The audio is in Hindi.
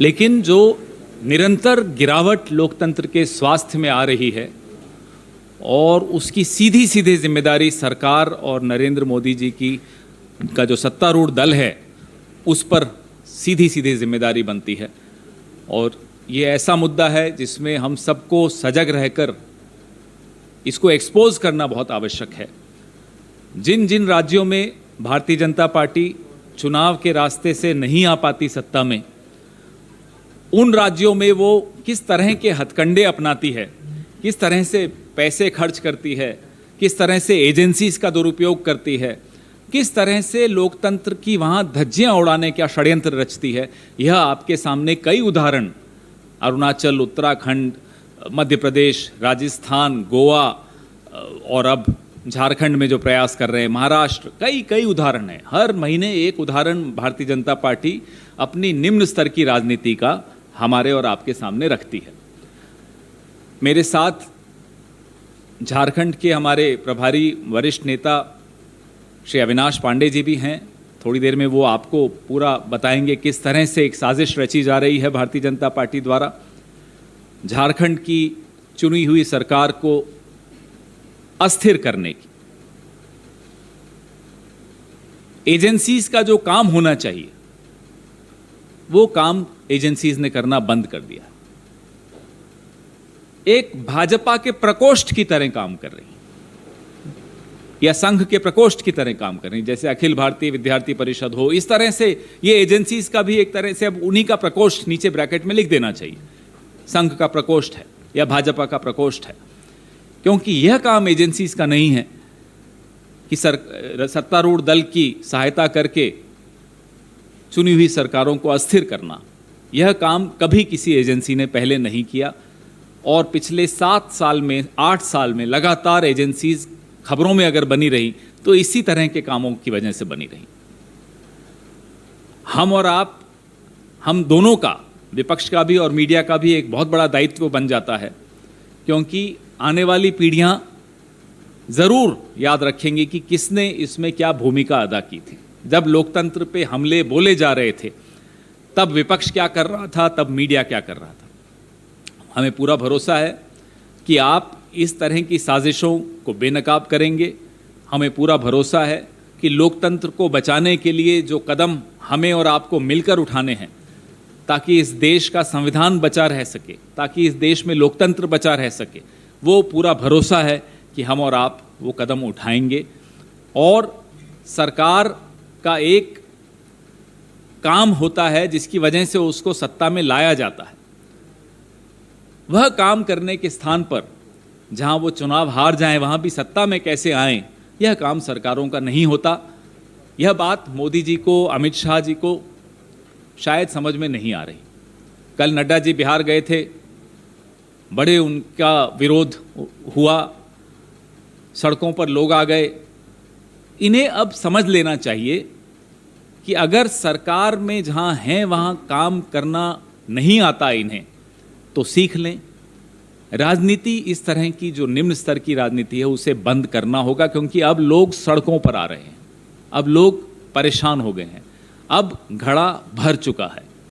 लेकिन जो निरंतर गिरावट लोकतंत्र के स्वास्थ्य में आ रही है और उसकी सीधी सीधी जिम्मेदारी सरकार और नरेंद्र मोदी जी का जो सत्तारूढ़ दल है उस पर सीधी सीधी जिम्मेदारी बनती है। और ये ऐसा मुद्दा है जिसमें हम सबको सजग रहकर इसको एक्सपोज करना बहुत आवश्यक है। जिन जिन राज्यों में भारतीय जनता पार्टी चुनाव के रास्ते से नहीं आ पाती सत्ता में, उन राज्यों में वो किस तरह के हथकंडे अपनाती है, किस तरह से पैसे खर्च करती है, किस तरह से एजेंसीज का दुरुपयोग करती है, किस तरह से लोकतंत्र की वहाँ धज्जियाँ उड़ाने का षड्यंत्र रचती है, यह आपके सामने कई उदाहरण अरुणाचल, उत्तराखंड, मध्य प्रदेश, राजस्थान, गोवा और अब झारखंड में जो प्रयास कर रहे हैं, महाराष्ट्र, कई उदाहरण हैं। हर महीने एक उदाहरण भारतीय जनता पार्टी अपनी निम्न स्तर की राजनीति का हमारे और आपके सामने रखती है। मेरे साथ झारखंड के हमारे प्रभारी वरिष्ठ नेता श्री अविनाश पांडे जी भी हैं। थोड़ी देर में वो आपको पूरा बताएंगे किस तरह से एक साजिश रची जा रही है भारतीय जनता पार्टी द्वारा झारखंड की चुनी हुई सरकार को अस्थिर करने की। एजेंसीज का जो काम होना चाहिए वो काम एजेंसीज ने करना बंद कर दिया। एक भाजपा के प्रकोष्ठ की तरह काम कर रही या संघ के प्रकोष्ठ की तरह काम कर रही, जैसे अखिल भारतीय विद्यार्थी परिषद हो, इस तरह से ये एजेंसीज का भी एक तरह से अब उन्हीं का प्रकोष्ठ नीचे ब्रैकेट में लिख देना चाहिए, संघ का प्रकोष्ठ है या भाजपा का प्रकोष्ठ है। क्योंकि यह काम एजेंसीज का नहीं है कि सत्तारूढ़ दल की सहायता करके चुनी हुई सरकारों को अस्थिर करना। यह काम कभी किसी एजेंसी ने पहले नहीं किया और पिछले 7 साल में 8 साल में लगातार एजेंसीज खबरों में अगर बनी रही तो इसी तरह के कामों की वजह से बनी रही। हम और आप, हम दोनों का, विपक्ष का भी और मीडिया का भी एक बहुत बड़ा दायित्व बन जाता है, क्योंकि आने वाली पीढ़ियां जरूर याद रखेंगे कि किसने इसमें क्या भूमिका अदा की थी। जब लोकतंत्र पे हमले बोले जा रहे थे तब विपक्ष क्या कर रहा था, तब मीडिया क्या कर रहा था। हमें पूरा भरोसा है कि आप इस तरह की साजिशों को बेनकाब करेंगे। हमें पूरा भरोसा है कि लोकतंत्र को बचाने के लिए जो कदम हमें और आपको मिलकर उठाने हैं, ताकि इस देश का संविधान बचा रह सके, ताकि इस देश में लोकतंत्र बचा रह सके, वो पूरा भरोसा है कि हम और आप वो कदम उठाएंगे। और सरकार का एक काम होता है जिसकी वजह से उसको सत्ता में लाया जाता है। वह काम करने के स्थान पर जहां वो चुनाव हार जाएं, वहां भी सत्ता में कैसे आएं, यह काम सरकारों का नहीं होता। यह बात मोदी जी को, अमित शाह जी को शायद समझ में नहीं आ रही। कल नड्डा जी बिहार गए थे, बड़े उनका विरोध हुआ, सड़कों पर लोग आ गए। इन्हें अब समझ लेना चाहिए कि अगर सरकार में जहां हैं वहां काम करना नहीं आता इन्हें, तो सीख लें। राजनीति इस तरह की जो निम्न स्तर की राजनीति है उसे बंद करना होगा, क्योंकि अब लोग सड़कों पर आ रहे हैं, अब लोग परेशान हो गए हैं, अब घड़ा भर चुका है।